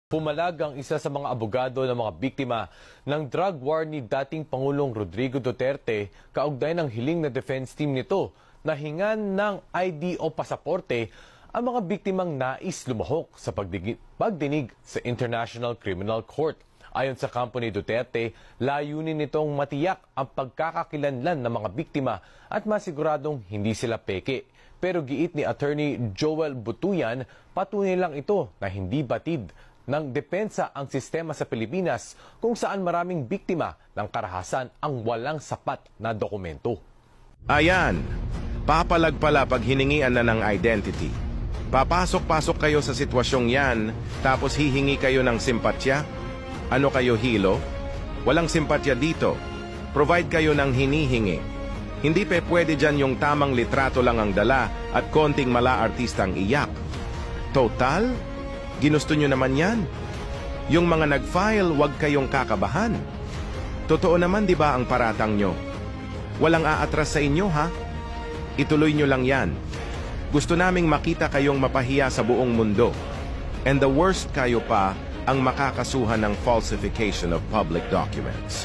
Pumalag ang isa sa mga abogado ng mga biktima ng drug war ni dating Pangulong Rodrigo Duterte kaugnay ng hiling na defense team nito na hingan ng ID o pasaporte ang mga biktimang nais lumahok sa pagdinig sa International Criminal Court. Ayon sa kampo ni Duterte, layunin nitong matiyak ang pagkakakilanlan ng mga biktima at masiguradong hindi sila peke. Pero giit ni Attorney Joel Butuyan, patunay lang ito na hindi batid ng depensa ang sistema sa Pilipinas kung saan maraming biktima ng karahasan ang walang sapat na dokumento. Ayan, papalag pala pag hiningian na ng identity. Papasok-pasok kayo sa sitwasyong yan, tapos hihingi kayo ng simpatya? Ano kayo, hilo? Walang simpatya dito. Provide kayo ng hinihingi. Hindi pwede dyan yung tamang litrato lang ang dala at konting mala-artistang iyak. Total? Ginusto nyo naman yan. Yung mga nag-file, huwag kayong kakabahan. Totoo naman di ba ang paratang nyo? Walang aatras sa inyo ha? Ituloy nyo lang yan. Gusto naming makita kayong mapahiya sa buong mundo. And the worst kayo pa ang makakasuhan ng falsification of public documents.